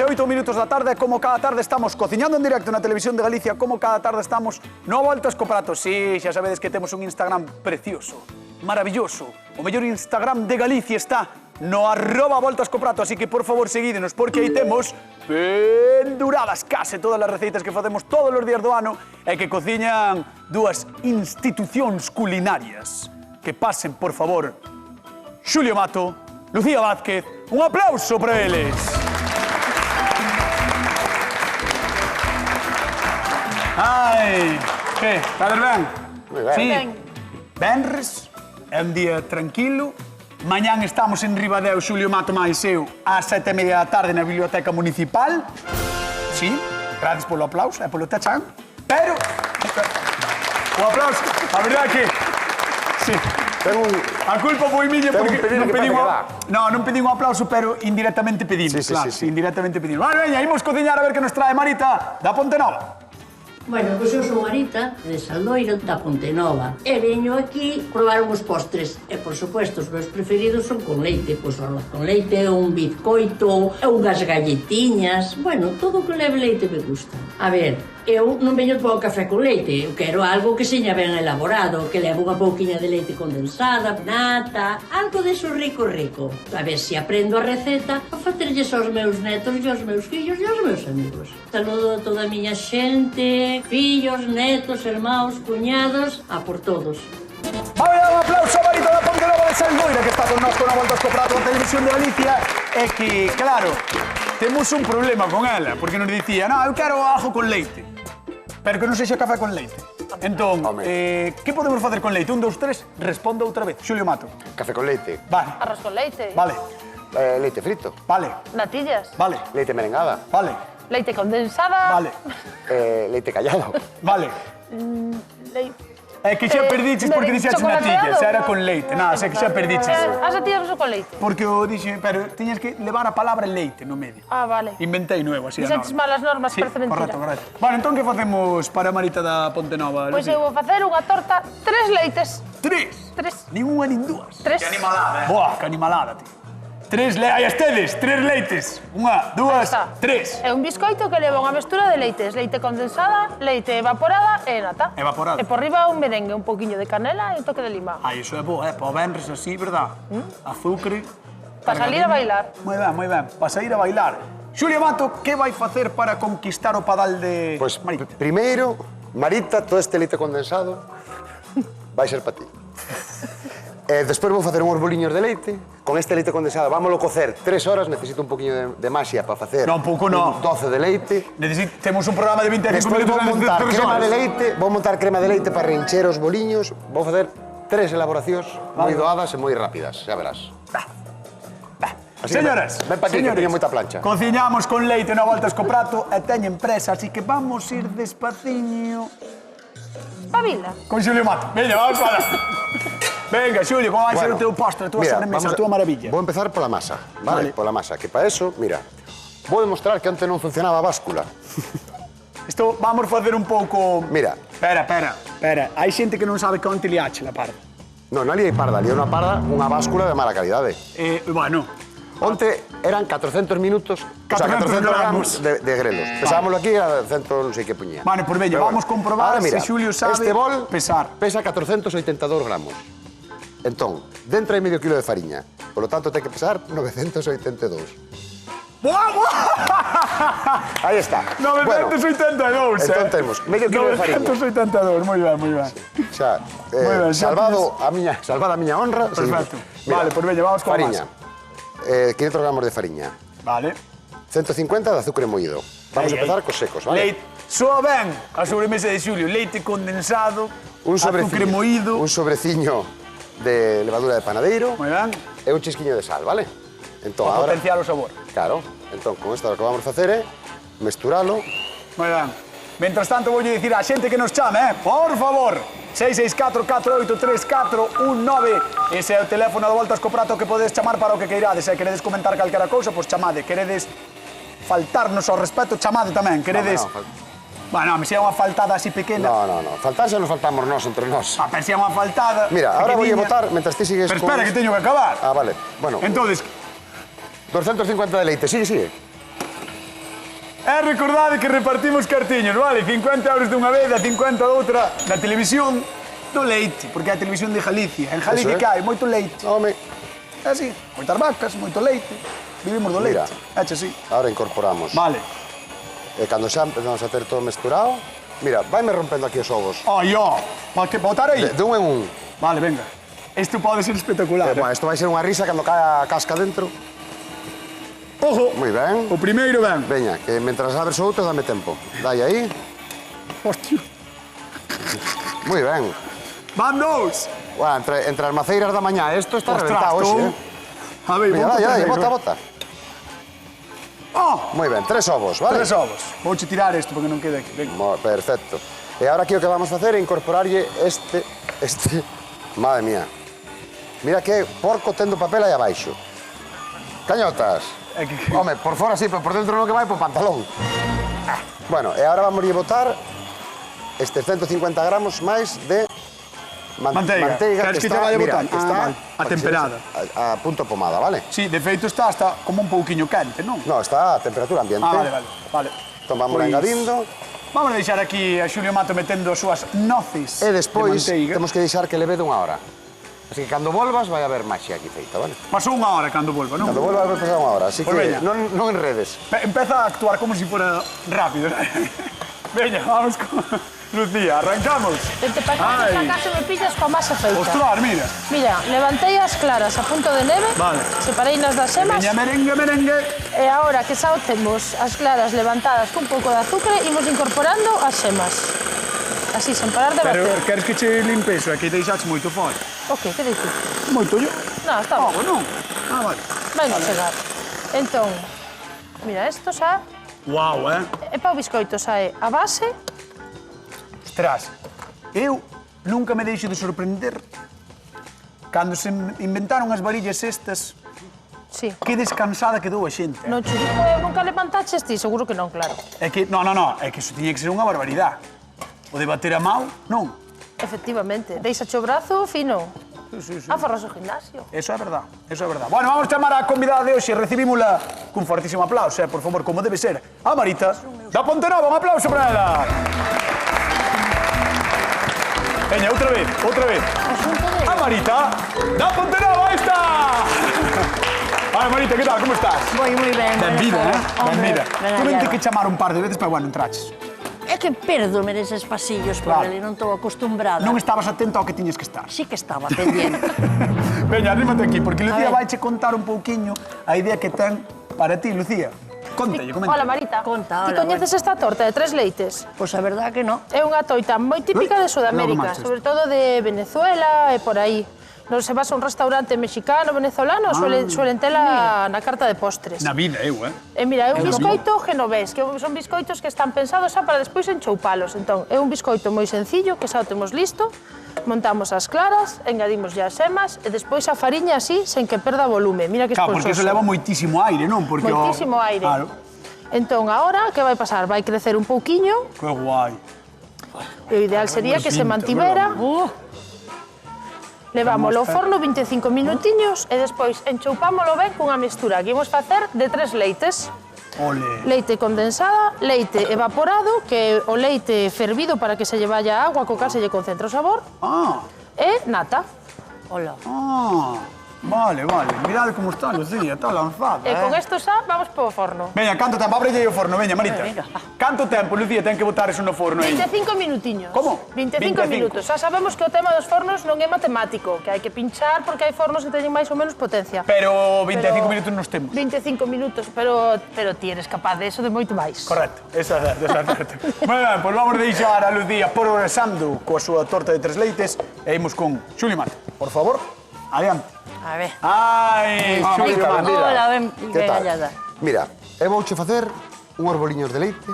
8 minutos da tarde, como cada tarde estamos cociñando en directo na Televisión de Galicia, como cada tarde estamos no Voltas co Prato. Sí, xa sabedes que temos un Instagram precioso, maravilloso. O mellor Instagram de Galicia está no @voltascoprato, así que por favor seguídenos, porque aí temos penduradas case todas as receitas que facemos todos os días do ano e que cociñan dúas institucións culinarias. Que pasen, por favor, Xulio Mato, Lucía Vázquez, un aplauso para eles. Ai, que, estades ben? Moi ben. Sí. Benres, é un día tranquilo. Mañán estamos en Ribadeo, Xulio Mato máis eu, ás 7:30 da tarde na Biblioteca Municipal. Sí, gracias polo aplauso e polo tachán. Pero, o aplauso, a verdade que... Sí. A culpa foi miña porque non pedín un aplauso, pero indirectamente pedimos, claro. Indirectamente pedimos. Vale, veña, imos cociñar a ver que nos trae Marita da Pontenova. Bueno, pois eu sou Marita, de Saldoiro, da Pontenova. E veño aquí probar uns postres. E, por supuesto, os meus preferidos son con leite. Pois o arroz con leite, un bizcoito, unhas galletiñas... Bueno, todo o que leve leite me gusta. A ver, eu non veño para o café con leite. Eu quero algo que seña ben elaborado, que leve unha pouquiña de leite condensada, nata, algo deso rico. A ver se aprendo a receta a facerlles aos meus netos e aos meus fillos e aos meus amigos. Saludo a toda a miña xente, fillos, netos, irmãos, cuñados, a por todos. Vamos a dar un aplauso a Marita da Pontenova de Saldoiro, que está con nós con a Voltas co Prato da Televisión de Galicia. É que, claro, temos un problema con ela, porque nos dicía, no, eu quero ajo con leite, pero que non sexa café con leite. Entón, que podemos facer con leite? 1, 2, 3, responda outra vez. Xulio Mato. Café con leite. Vale. Arroz con leite. Vale. Leite frito. Vale. Natillas. Vale. Leite merengada. Vale. Leite condensada. Vale. Leite callado. Vale. É que xa perdiches porque dixeches natillas, era con leite. Nada, sei que xa perdiches. As natillas son con leite. Porque o dixe, pero tiñas que levar a palabra leite no medio. Ah, vale. Inventei nuevo, así a norma. Dixeches mal as normas, Sí, parece mentira. correcto. Bueno, entón que facemos para Marita da Pontenova? Pois eu vou facer unha torta 3 leites. 3? Nin unha nin dúas. 3. Que animalada, Boa, que animalada, tío. 3 leites, aí estedes, 3 leites. 1, 2, 3. É un biscoito que leva unha mestura de leites. Leite condensada, leite evaporada e nata. Evaporada. E por riba un merengue, un poquinho de canela e un toque de limón. Ai, iso é bo, para o venres así, verdad? Azúcar. Para salir a bailar. Moi ben, para sair a bailar. Xulio Mato, que vai facer para conquistar o padal de Pois, Marita? primeiro, Marita, todo este leite condensado vai ser para ti. Despois vou facer uns boliños de leite. Con este leite condensado vámoslo cocer 3 horas. Necesito un poquinho de maxia para facer un doce de leite. Temos un programa de 25 Despois minutos. Vou montar crema de leite para rincher os boliños. Vou facer 3 elaboracións moi doadas e moi rápidas, xa verás. Señoras, ven pa aquí, que teño moita plancha. Cociñamos con leite na Voltas co Prato e teñen presa, así que vamos ir despaciño. Pabila. Con Xulio Mato. Veña, vamos para. Venga, Xulio, como vai ser o teu postre, a tua sobremesa, a tua maravilla? Vou empezar pola masa, vale? Pola masa, que para eso, mira, vou demostrar que antes non funcionaba a báscula. Isto vamos facer un pouco... Mira. Espera. Hai xente que non sabe que onte liache la parda. Non, non liei parda, liei unha parda, unha báscula de mala calidade. Bueno. Onte eran 400 minutos, o sea, 400 gramos de grelos. Pesámoslo aquí, era 100 non sei que puñía. Vale, pues veña, vamos comprobar se Xulio sabe este bol pesar. Pesa 482 gramos. Entón, dentro hai medio kilo de fariña. Por lo tanto, ten que pesar 982. Aí está. 982, entón temos medio kilo de fariña. 982, moi ben. Xa, salvada a miña honra. Perfecto. Vale, pues veña, vamos con fariña. 500 gramos de fariña. Vale. 150 de azúcar moído. Vamos a empezar cos secos, vale? Soa ben a sobremesa de Xulio. Leite condensado, azúcar moído. Un sobreciño de levadura de panadeiro. Moi ben. E un chisquiño de sal, vale? Entón, para potenciar o sabor. Claro. Entón, con isto o que vamos a facer é mesturalo. Moi ben. Mientras tanto, voulle dicir á xente que nos chame, por favor. 664-483419. Ese é o teléfono de Voltas co Prato que podedes chamar para o que queirades. Se queredes comentar calquera cousa, pois chamade. Queredes faltarnos ao respeto, chamade tamén. Queredes... Bueno, me sea unha faltada así pequena. No. Faltar xa nos faltamos nós entre nós. A ver, se é unha faltada... Mira, ahora vou a botar, mentras ti sigues con... Pero espera, que teño que acabar. Ah, vale. Bueno. Entonces... 250 de leite, sigue. E recordade que repartimos cartiños, vale? 50 euros dunha vez, a 50 doutra na televisión do leite, porque é a televisión de Galicia. En Galicia que hai moito leite. Home, É así, moitas vacas, moito leite. Vivimos do leite. Eche así. ahora incorporamos. Vale. E cando xa empezamos a ter todo mesturado, mira, vaime rompendo aquí os ovos. Ai, ó, para que botar aí? De un en un. Vale, venga. Isto pode ser espectacular. Bueno, isto vai ser unha risa cando cae a casca dentro. Ojo, Moi ben. o primeiro ben. Veña, que mentras abres o outro, dame tempo. Dai aí. Hostia. Moi ben. Van dous. Bueno, entre as maceiras da mañá, isto está Ostras, reventado tú. hoxe, A ver, Veña, vou dai, botar bota, bota. Oh, Moi ben, 3 ovos, vale? 3 ovos. Vouche tirar isto porque non quede aquí. Venga. Perfecto. E agora aquí o que vamos facer é incorporarlle este... Madre mía. Mira que porco tendo papel aí abaixo. Cañotas. É que- Home, por fora sí, pero por dentro non que vai, por pantalón. Bueno, e agora vamos a botar estes 150 gramos máis de Manteiga. Queres que te vaya mira, botando? que está Vale. A temperada. a punto pomada, vale? Sí, de feito está hasta como un pouquiño quente, non? No, está a temperatura ambiente. Vale. Vale. Entón vamos Pois, engadindo. Vamos a deixar aquí a Xulio Mato metendo as súas noces E despois de manteiga. temos que deixar que leve dunha hora. Así que cando volvas vai haber maxia aquí feita, vale? Pasou unha hora cando volva, non? Cando volvas vai pasar unha hora, así Pois que veña. non enredes. Empeza a actuar como si fuera rápido. Veña, vamos con Lucía, arrancamos. Vente para cá, Ai. que casi me pillas coa masa feita. Ostras, mira. Mira, levantei as claras a punto de neve, Vale. separei nas das semas, Veña, merengue. e agora que xa o temos as claras levantadas cun pouco de azúcar, imos incorporando as semas. Así, sen parar de Pero bater. queres que che limpe iso? É que deixaste moito fora. Ok, que dices? Moito yo. Non, está Ah, ben. bueno. Ah, vale. Vai non chegar. Entón, mira, isto xa Guau, é para o biscoito, xa é a base. Ostras, eu nunca me deixo de sorprender cando se inventaron as varillas estas, Sí. que descansada quedou a xente. No churico eu nunca levantaches ti, seguro que non, claro. É que, no, é que iso tiña que ser unha barbaridade. O de bater a mau, non. Efectivamente, deixache o brazo fino. Sí. Aforras o gimnasio. Eso é verdad, eso é verdad. Bueno, vamos chamar a convidada de hoxe, recibímola cun fortísimo aplauso, por favor, como debe ser. A Marita da Pontenova, un aplauso para ela. Veña, outra vez. A Marita da Pontenova, aí está. Hola, Marita, que tal, como estás? Moi ben. Benvida, Benvida. Ben Tuve hallada. que chamar un par de veces, pero bueno, entraches. É que pérdome neses pasillos por Claro. ali, non estou acostumbrada. Non estabas atenta ao que tiñes que estar. Sí que estaba pendiente. Veña, arrímate aquí, porque Lucía ver. vaiche contar un pouquiño a idea que ten para ti, Lucía. Contalle, comenta. Hola, Marita. Conta, Ti hola, coñeces esta torta de 3 leites? Pois a verdad que non. É unha toita moi típica de Logo Sudamérica, marchas. sobre todo de Venezuela e por aí. Non se vas a un restaurante mexicano, venezolano, suelen tela na carta de postres. Na vida, eu, E mira, é un biscoito genovés, que son biscoitos que están pensados xa para despois enchoupalos. Entón, é un biscoito moi sencillo, que xa o temos listo, montamos as claras, engadimos as semas e despois a fariña así, sen que perda volume. Mira que Claro, porque esponsoso. eso leva moitísimo aire, non? Porque Moitísimo aire. Claro. Entón, agora, que vai pasar? Vai crecer un pouquiño, Que guai. e o ideal sería que se pinta, mantivera. Levámoslo ao Vamos a- forno 25 minutiños e despois enchoupámolo ben cunha mistura que imos facer de 3 leites. Ole. Leite condensada, leite evaporado, que é o leite fervido para que se lle vaya a agua, co cal se lle concentra o sabor, Ah, e nata. Hola. vale. Mirade como está, Lucía, está lanzada, E con isto xa vamos para o forno. Veña, canto tempo? Ábrelle o forno, veña, Marita. Venga. Canto tempo, Lucía, ten que botar eso no forno aí? 25 minutiños. Como? 25 25. minutos. Xa sabemos que o tema dos fornos non é matemático, que hai que pinchar porque hai fornos que teñen máis ou menos potencia. Pero 25 Pero- minutos nos temos. 25 minutos, pero ti eres capaz de eso de moito máis. Correcto, esa é certo. Moi ben, pois vamos deixar a Lucía progresando coa súa torta de 3 leites e imos con Xuli Mato. Por favor, adiante. A ver. Ai, Xuli Marita, Mato. mira. Hola, ben Que tal? hallada. Mira, eu vouche facer unhos boliños de leite,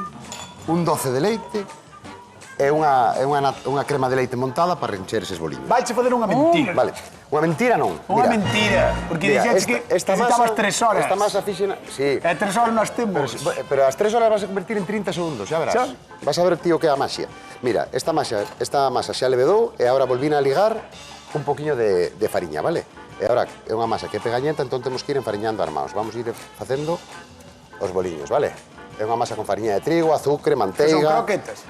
un doce de leite e unha crema de leite montada para encher eses boliños. Vaiche fazer unha mentira. Vale, unha mentira non. Unha Mira, mentira, porque mira, dixeches que necesitabas 3 horas. Esta masa fíxena, sí. E 3 horas nós temos. Pero as 3 horas vas a convertir en 30 segundos, xa verás. Xa. Vas a ver, tío, que é a maxia. Mira, esta masa xa levedou e agora volvín a ligar un poquinho de fariña, vale? E agora é unha masa que é pegañenta, entón temos que ir enfariñando armados. Vamos a ir facendo os boliños, vale? É unha masa con fariña de trigo, azúcar, Que son manteiga... croquetas.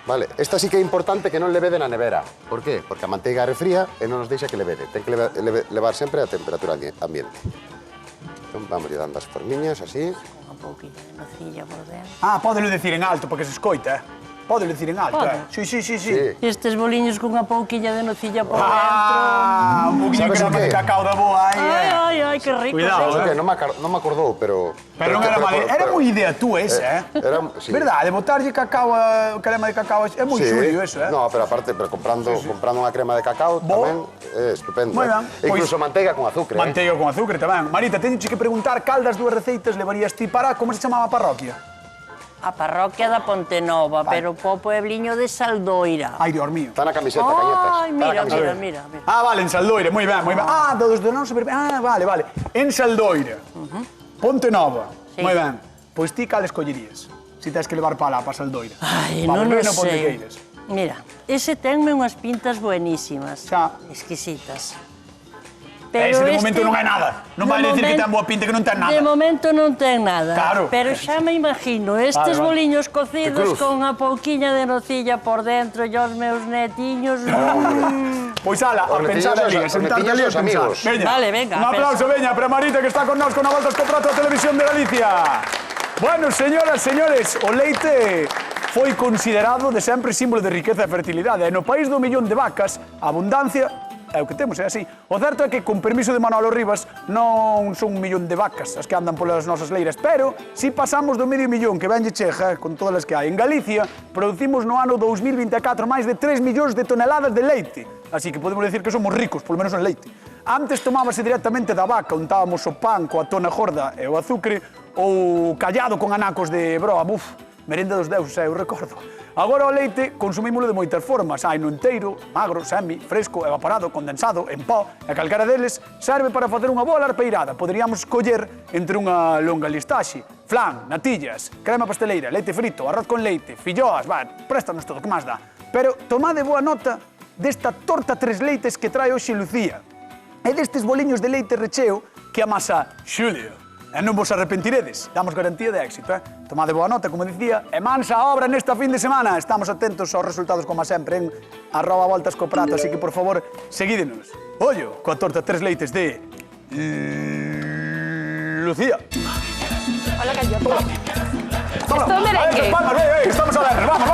Vale, esta sí que é importante que non levede na nevera. Por qué? Porque a manteiga refría e non nos deixa que levede. Ten que levar sempre a temperatura ambiente. Entón, vamos dando as formiñas, así. Unha pouquinho de nocilla por dentro. Ah, pódelo dicir en alto, porque se escoita, Pódelo dicir en alto, Pode? Sí. Estes boliños cunha pouquiña de nocilla por dentro. Ah, un poquinho de Sabes o crema de qué? cacao da boa aí, Ai, que rico. Cuidado, Sabes o que? Non me acordou, pero... Pero non era mal, era moi idea túa esa, Era, sí. Verdade, botarlle cacao, crema de cacao, é moi xulio eso, No, pero aparte, comprando unha crema de cacao tamén é estupendo. Moi ben. E incluso manteiga con azúcar. Manteiga con azúcar tamén. Marita, teño que preguntar cal das dúas receitas levarías ti para, como se chamaba a parroquia? A parroquia da Pontenova, pero po puebliño de Saldoira. Ai, Dios mío. Está na camiseta, cañetas. Ai, mira. Ah, vale, en Saldoira, moi ben, moi ben. Ah, dos do noso... Ah, vale. En Saldoira. Ponte Nova. Sí. Moi ben. Pois ti cal escollerías? Si tens que levar para Saldoira. Ai, Pa non o Monteno, Ponte sei. Queires. Mira, ese tenme unhas pintas buenísimas. Xa. Exquisitas. Ese de momento non hai nada. Non vai dicir que ten boa pinta que non ten nada. De momento non ten nada. Claro. Pero xa me imagino estes Vale. boliños De cocidos cruz. con a pouquiña de nocilla por dentro e os meus netiños. Pois ala, a Os pensar ali, a netiños sentarte ali a os pensar. amigos. Veña. Vale, venga, Un aplauso, veña, para Marita, que está con nós con a Volta ao Prato da Televisión de Galicia. Bueno, señoras, señores, o leite foi considerado de sempre símbolo de riqueza e fertilidade. E no país do millón de vacas, a abundancia é o que temos, é así. O certo é que, con permiso de Manolo Rivas, non son un millón de vacas as que andan polas nosas leiras, pero si pasamos do medio millón que venlle chega, con todas as que hai en Galicia, producimos no ano 2024 máis de 3 millóns de toneladas de leite. Así que podemos decir que somos ricos, polo menos en leite. Antes tomábase directamente da vaca, untábamos o pan coa tona gorda e o azucre, ou callado con anacos de broa, merenda dos deuses, eu recordo. Agora o leite consumímolo de moitas formas. Hai no enteiro, magro, semi, fresco, evaporado, condensado, en pó, e calquera deles serve para facer unha boa larpeirada. Poderíamos escoller entre unha longa listaxe. Flan, natillas, crema pasteleira, leite frito, arroz con leite, filloas, préstanos todo, que máis dá. Pero tomade boa nota desta torta tres leites que trae hoxe Lucía. E destes boliños de leite recheo que amasa Xulio. E non vos arrepentiredes, damos garantía de éxito, Tomade boa nota, como dicía, e mansa obra nesta fin de semana. Estamos atentos aos resultados, como sempre, en @voltascoprato, así que, por favor, seguídenos. Ollo, coa torta tres leites de... Lucía. Hola, Cayota. Toma, Esto es merengue. a ver, palmas, estamos a ver, vamos.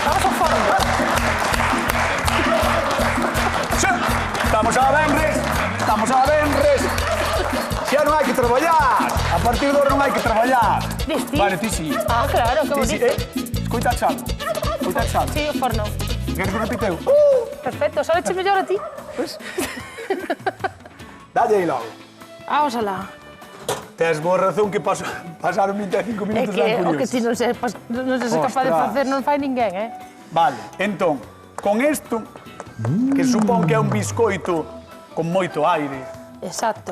Vamos ao fondo. Sí. Estamos a venres. Xa non hai que traballar. A partir de agora non hai que traballar. Disti? Vale, ti sí. Ah, claro, que Ti sí, bonito. Escoita xado. Sí, o forno. Queres que repiteu? Perfecto, só leche mellor a ti. Dalle aí logo. Vamos alá. Tes boa razón que pasaron 25 É minutos que ben o que curiosos. ti non se capaz de Ostras. facer non fai ninguén, Vale, entón, con isto, que supón que é un biscoito con moito aire, Exacto.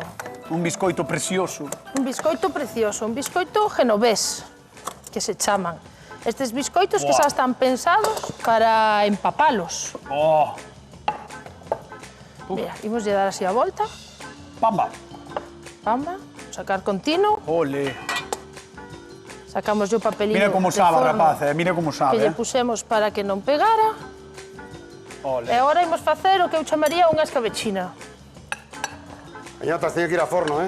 un biscoito precioso, Un biscoito precioso, un biscoito genovés, que se chaman. Estes biscoitos que Buah. xa están pensados para empapalos. Mira, imos lle dar así a volta, pamba, pamba, sacar continuo, ole. sacamos o papelillo Mira como de sabe, forno rapaz, mira como que sabe, lle pusemos para que non pegara. Ole. E agora imos facer o que eu chamaría unha escabechina. Cañotas, teño que ir a forno,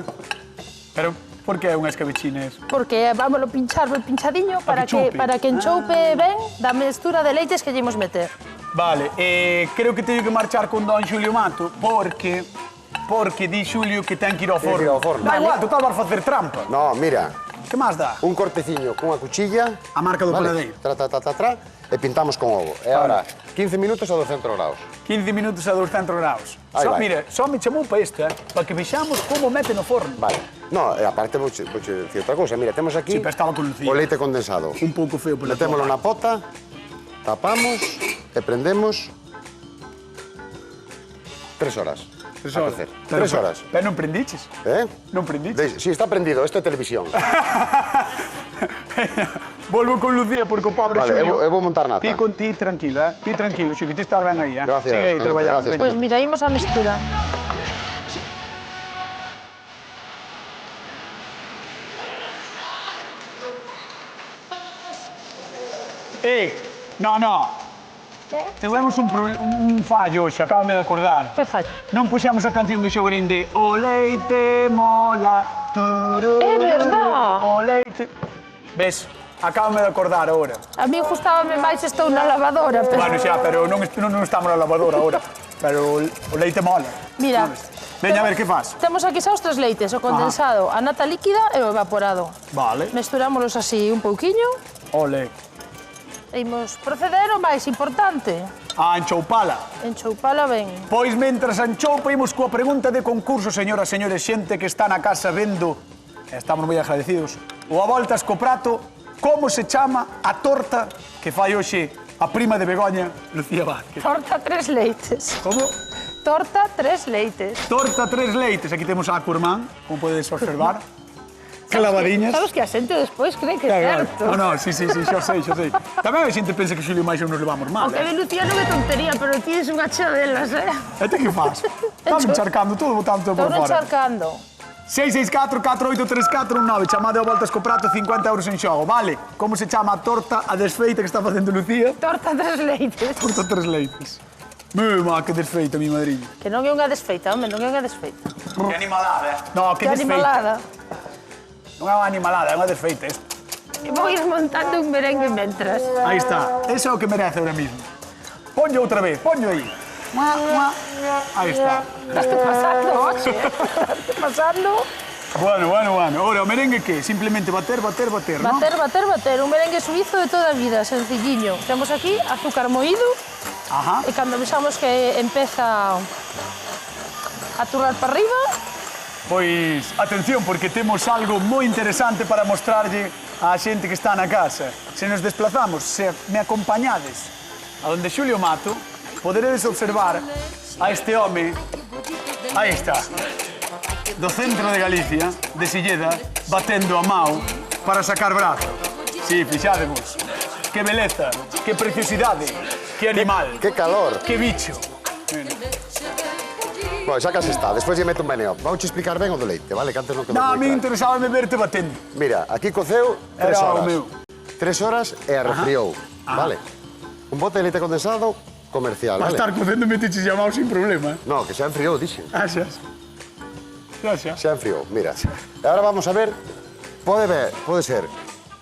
Pero, por que é unha escabechines? Porque vámoslo pinchar ben pinchadiño para que choupe. que enchoupe ben da mestura de leites que lle imos meter. Vale, creo que teño que marchar con don Xulio Mato, porque di Xulio que ten que ir ao Ten que ir forno. ao forno. Da igual, total vas facer trampa. No, mira, Que máis dá? un corteciño cunha cuchilla... A marca do panadeiro. Tra, e pintamos con ovo. E agora, 15 minutos a 200 graus. 15 minutos a 200 graus. Aí vai. Mira, só me chamou para isto, para que vexamos como mete no forno. Vale. No, e aparte vou dicir outra cousa. Mira, temos aquí Sí, pero estaba con Lucía. o leite condensado. Un pouco feo pola Metémolo na pota, tapamos e prendemos 3 horas. 3 a horas. cocer. Pero, 3 horas. Pero non prendiches? Non prendiches? Sí, está prendido, isto é televisión. Volvo con Lucía porque o pobre Vale, Xulio... eu vou montar nata. Ti tranquilo, Ti tranquilo, Xulio, ti estás ben aí, Gracias. Sigue aí traballando. Gracias. Pois mira, imos a mestura. No. Tivemos un fallo hoxe, acabame de acordar. Que fallo? Non puxemos a canción do Xogurín de O leite mola. É verdad. O leite... Ves? Acabame de acordar agora. A mí gustábame máis estou na lavadora, pero... Bueno, xa, pero non estamos na lavadora agora. Pero o leite mola. Mira. Veña, a ver, que faz? Temos aquí xa os 3 leites, o condensado, a nata líquida e o evaporado. Vale. Mesturámolos así un pouquiño. Ole. E imos proceder ao máis importante. A enchoupala. Enchoupala ben. Pois, mentras anchoupa, imos coa pregunta de concurso, señoras, señores, xente que está na casa vendo, estamos moi agradecidos, o a voltas co prato, como se chama a torta que fai hoxe a prima de Begoña, Lucía Vázquez. Torta 3 leites. Como? Torta 3 leites. Torta 3 leites. Aquí temos a Curmán, como podedes observar. Clavadiñas. Sabes que a xente despois cree que é certo. No, sí, xa sei. Tamén a xente pensa que Xulio e Maixo nos levamos mal, O que de Lucía non é tontería, pero tienes unha chea delas, E te que faz? Estás encharcando todo, botando por Estou fora. encharcando. 664-483419, chamade a voltas co prato, 50 euros en xogo, vale? Como se chama a torta a desfeita que está facendo Lucía? Torta 3 leites. Torta 3 leites. Que desfeita, mi madriña. Que non é unha desfeita, home, non é unha desfeita. Que animalada, No, que Que desfeita. animalada. Non é unha animalada, é unha desfeita esta. E vou ir montando un merengue mentras. Aí está, eso é o que merece ahora mismo. Ponlle outra vez, ponlle aí. Aí está. Estás pasando, oxe. Estás pasando. Bueno. Ahora, o merengue que? Simplemente bater, ¿no? Bater. Un merengue suizo de toda a vida, sencilliño. Temos aquí azúcar moído. Ajá. E cando vexamos que empeza a turrar para arriba, Pois, atención, porque temos algo moi interesante para mostrarlle á xente que está na casa. Se nos desplazamos, se me acompañades a donde Xulio Mato, poderedes observar a este home, aí está, do centro de Galicia, de Silleda, batendo a mao para sacar brazo. Sí, fixádevos. Que beleza, que preciosidade, que animal, Que calor. que bicho. Bueno, xa casi está. Despois lle meto un meneo. Vamos explicar ben o do leite, vale? Que antes non quedou No, a moi mí claro. interesábame verte batendo. Mira, aquí coceu 3 Era o horas. meu. 3 horas e arrefriou, vale? Un bote de leite condensado comercial, Para vale? estar cocendo metiches llamado sin problema. No, que xa enfriou, dixen. Gracias. Xa enfriou, mira. E agora vamos a ver, pode ser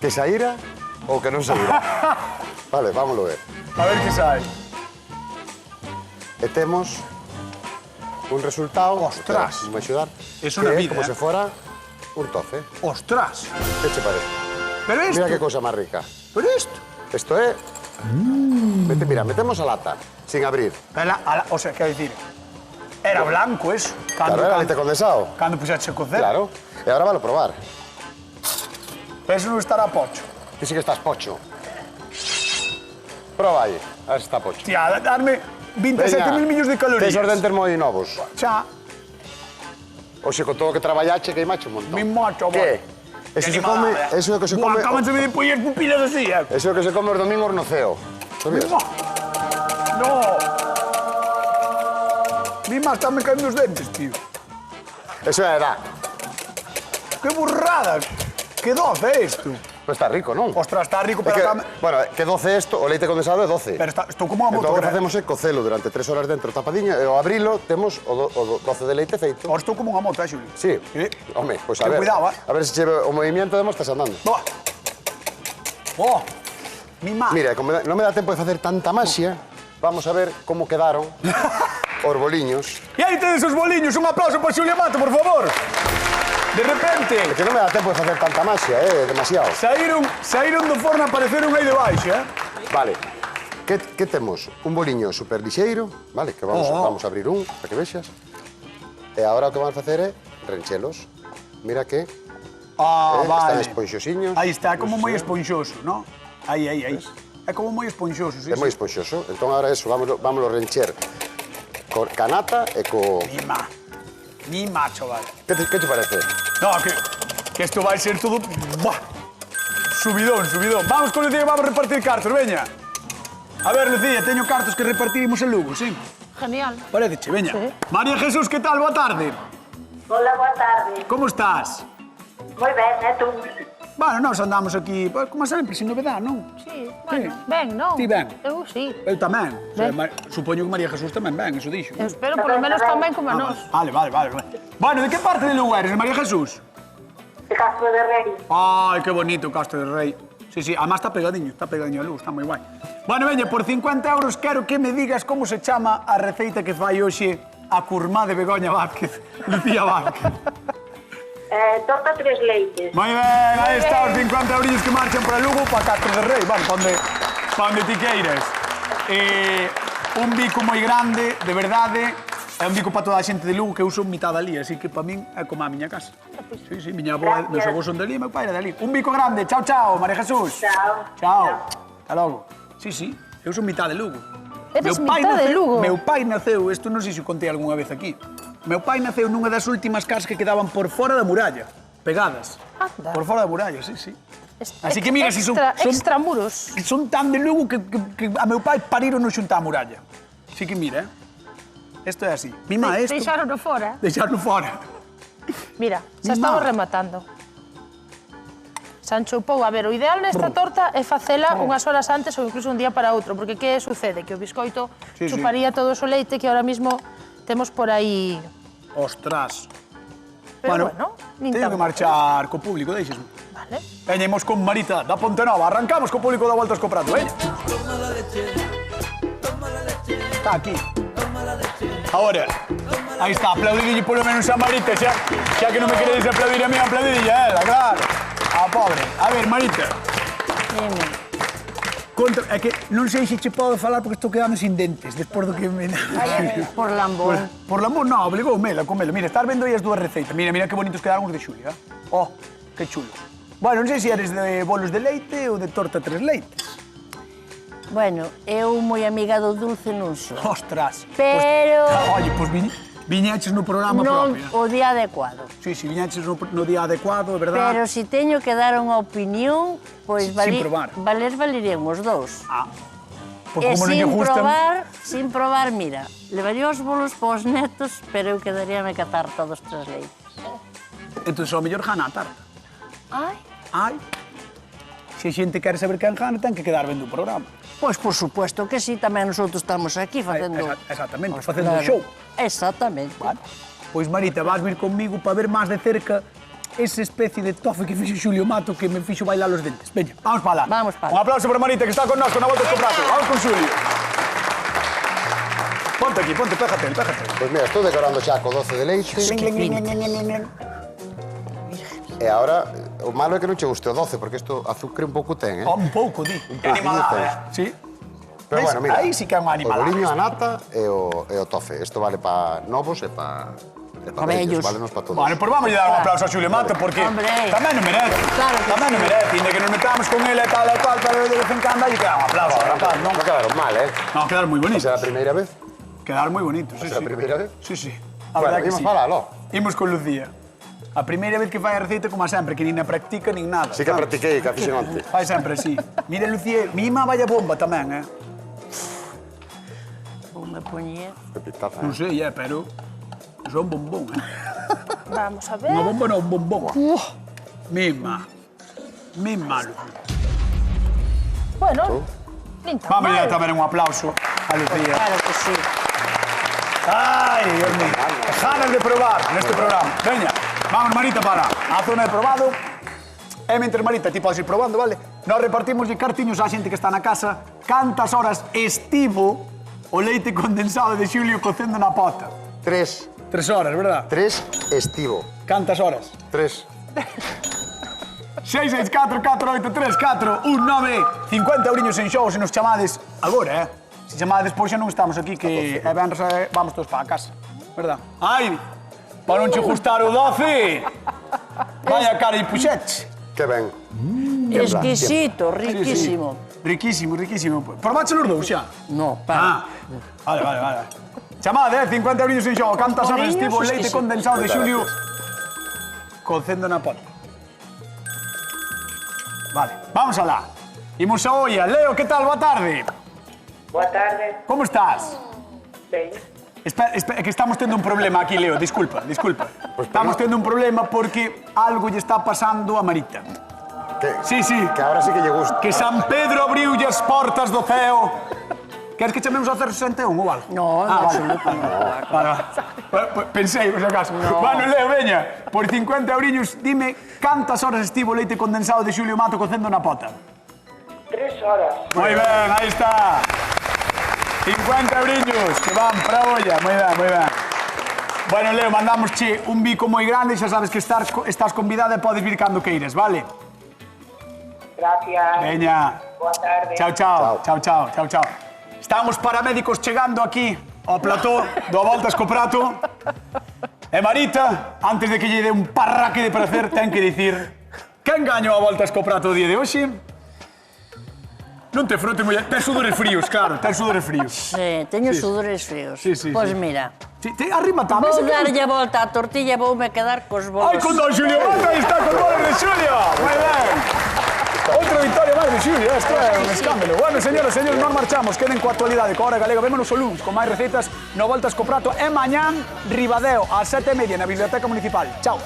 que saíra ou que non saíra. Vale, vámoslo ver. A ver que sai. E temos un resultado... Ostras. Vamos a axudar. Es que una é vida, como se fora un tofe. Ostras. Que che parece? Pero esto. Mira que cosa máis rica. Pero esto. Isto é... Mira, metemos a lata, sin abrir. O sea, quero dicir, era blanco eso. Claro, era leite condensado. Cando puxaxe a cocer. Claro. E agora valo probar. Pero eso non estará pocho. Ti sí que estás pocho. Proba aí, a ver se está pocho. Tía, darme 27.000 millos de calorías. Tes os dentes moi novos. Xa, Oxe, con todo o que traballache, queimache un montón. mi mocho, Que? Eso se come, eso é o que se come... Acábanse de poñer pupilas así, Eso é o que se come os domingos no ceo. Sabías? No. Mi má, están me caendo os dentes, tío. Eso é a edad. Que burrada. Que doce é isto. Pero está rico, non? Ostras, está rico, É pero... que, está... bueno, que 12 isto, o leite condensado é 12. Pero estou como a moto. Entón, o que facemos é cocelo durante 3 horas dentro tapadiña e ao abrilo temos o 12 de leite feito. Ahora estou como unha moto, Xulio. Sí. Home, pois a Ten ver. cuidado, A ver se che o movimiento de estás andando. Boa. Oh, mi má. Mira, como non me dá tempo de facer tanta maxia, vamos a ver como quedaron os boliños. E aí tedes os boliños, un aplauso para Xulio Mato, por favor. De repente, É que non me dá tempo de facer tanta maxia, demasiado. saíron do forno, apareceron aí debaixo, Vale. Que temos? Un boliño super lixeiro, vale, que vamos a abrir un, para que vexas. E agora o que vamos a facer é renchelos. Mira que están vale. esponxosiños. Aí está, é como moi esponxoso, ¿no? Aí. É como moi esponxoso, sí. É moi esponxoso. Entón agora eso, vámoslo rencher con canata e co... Mi má, chaval. Que te parece? No, que isto vai ser todo... Buah. Subidón. Vamos con Lucía, vamos a repartir cartos, veña. A ver, Lucía, teño cartos que repartiremos en Lugo, sí? Genial. Pareceche, veña. Sí. María Jesús, que tal? Boa tarde. Hola, boa tarde. Como estás? Moi ben, e tú? Bueno, nós andamos aquí, como sempre, sin novedad, non? Sí, bueno, ben, non? Ti ben? Eu sí. Eu tamén. Ben. Supoño que María Jesús tamén ben, eso dixo. Eu espero polo menos tan ben como a nós. Vale. Bueno, de que parte de Lugo eres, María Jesús? De Castro de Rei. Ai, que bonito Castro de Rei. Sí, además está pegadinho a luz, está moi guai. Bueno, veña, por 50 euros quero que me digas como se chama a receita que fai hoxe a curmá de Begoña Vázquez, Lucía Vázquez. Torta tres leites. Moi ben, aí está os 50 eurillos que marchan para Lugo, para Castro de Rei, vale, para onde ti queiras. Un bico moi grande, de verdade, é un bico para toda a xente de Lugo que eu son mitad ali, así que para min é como a miña casa. Sí, miña avó, meus avós son de ali, meu pai era de ali. Un bico grande, chao, María Jesús. Chao. Hasta logo. Sí, eu son mitad de Lugo. Eres mitad de Lugo? Meu pai naceu, isto non sei se o contei algunha vez aquí, meu pai naceu nunha das últimas casas que quedaban por fora da muralla, pegadas. Anda. Por fora da muralla, sí. Así que mira, si son extramuros. Son tan de Lugo que a meu pai pariron no xunta a muralla. Así que mira, Isto é así. Mima isto. Deixarono fora. Deixarono fora. Mira, xa estamos rematando. Sancho Pou, a ver, o ideal nesta torta é facela unhas horas antes ou incluso un día para outro, porque que sucede? Que o biscoito chuparía todo o leite que ahora mismo temos por aí. Ostras. Pero bueno, teño que marchar co público, deixesme. Vale. Veñemos con Marita da Pontenova. Arrancamos co público da Volta ao Prato, veña. Está aquí. Ahora, aí está, aplaudidille polo menos a Marita, xa que non me queredes aplaudir a mí, aplaudidille a ela, claro. A pobre. A ver, Marita. Dime. Contra, é que non sei se che podo falar porque estou quedando sin dentes, despois do que me... Por lambón. Por lambón, non, obligoume a comelo. Mira, estás vendo aí as dúas receitas. Mira que bonitos quedaron os de Xulia. Oh, que chulos. Bueno, non sei se eres de bolos de leite ou de torta tres leites. Bueno, eu moi amiga do dulce non sou. Ostras. Pero... Oye, pois viñeches no programa non propio. o día adecuado. Sí, viñeches no día adecuado, é verdad. Pero se teño que dar unha opinión, pois valerían os dous. Ah. E sin probar, mira, levaría os bolos pos netos, pero eu quedaríame catar todos tres leites. Entón, ao mellor gana a tarta. Ai. Se a xente quer saber quen gana, ten que quedar vendo o programa. Pois, por supuesto que sí, tamén nosotros estamos aquí facendo... Exactamente, facendo o show. Exactamente. Vale. Pois, Marita, vas vir comigo para ver máis de cerca esa especie de tofe que fixo Xulio Mato que me fixo bailar os dentes. Veña, vamos para lá. Vamos para lá. Un aplauso para Marita, que está con nós, con a Volta ao Prato. Vamos con Xulio. Ponte aquí, péjate. Pois mira, estou decorando xa co doce de leite. E agora, o malo é que non che guste o doce, porque isto azúcar un pouco ten, Un pouco, di. Un É animalada, pouquinho sí. Pero bueno, mira, aí sí que é unha o animalada. boliño, a nata e o tofe. Isto vale para novos e para vellos, valenos para todos. Vale, pois vamos a dar un aplauso a Xulio Mato, porque tamén non merece. Claro que tamén non merece, inda que nos metamos con ele e tal, pero de vez en cando aí queda un aplauso, rapaz, non? Non quedaron mal, Non, quedaron moi bonitos. Esa é a primeira vez? Quedaron moi bonitos, sí, Esa é a primeira vez? Sí. Bueno, imos para aló. Imos con Lucía. A primeira vez que fai a receita, como sempre, que nin a practica nin nada. Sí que practiquei, que a fixen onte. Fai sempre así. Mira, Lucía, mima vaya bomba tamén, Vou-me poñer... Pepitaza, Non sei, pero... Son bombón, Vamos a ver. Unha bomba non, un bombón. Mima, Lucía. Bueno, nin tan Vamos a mal. tamén un aplauso a Lucía. Claro que sí. Ai, Dios mío. Ganas de probar neste programa. Veña, vamos, Marita, para a zona de probado. E mentre, Marita, ti podes ir probando, vale? Nós repartimos cartiños á xente que está na casa cantas horas estivo o leite condensado de Xulio cocendo na pota. 3 horas, verdad? estivo. Cantas horas? 3. 664-483-419 50 euriños en xogo se nos chamades agora, Se chamades por xa non estamos aquí, que é venres vamos todos para a casa, verdad? Ai, para non che gustar o 12. Vaya cara e puxeche. Que ben. Exquisito, riquísimo. Riquísimo. Probache os dous xa? No, para. Vale. Chamade, 50 euriños en xogo. Cantas horas estivo o leite condensado de Xulio cocendo na pota. Vale, vamos alá. Imos a olla. Leo, que tal? Boa tarde. Boa tarde. Como estás? Ben. Espera, que estamos tendo un problema aquí, Leo. Disculpa. Estamos tendo un problema porque algo lle está pasando a Marita. Sí, sí. Que ahora sí que lle gusta. Que San Pedro abriulle as portas do ceo. Queres que chamemos ao 061 ou algo? No, en absoluto, no. Vale. Pensei, por si acaso. Bueno, Leo, veña, por 50 euriños, dime cantas horas estivo o leite condensado de Xulio Mato cocendo na pota. 3 horas. Moi ben, aí está. 50 euriños, que van para a olla. Moi ben, moi ben. Bueno, Leo, mandamosche un bico moi grande, xa sabes que estás convidada e podes vir cando queiras, vale? Gracias. Veña. Boa tarde. Chao, chao. Chao, chao, chao, chao. Están os paramédicos chegando aquí ao plató do A Voltas co Prato. E Marita, antes de que lle dé un parraque de prazer, ten que dicir quen gañou A Voltas co Prato o día de hoxe? Non te frotes moi... Ten sudores fríos, claro, ten sudores fríos. Sí, teño sudores fríos. Sí, sí, Pois sí. mira, Arrímate a vou mesa. darlle a volta á tortilla e voume quedar cos bolos. Ai, con don Xulio Mato, aí está, con bolos de Xulio. Moi ben. Outra victoria máis de Xulio, isto é un escándalo. Bueno, señoras e señores, non marchamos. Queden coa actualidade, coa Hora Galega. Vémonos o luns con máis recetas no Voltas co Prato. E mañán, Ribadeo, ás 7:30 na Biblioteca Municipal. Chao.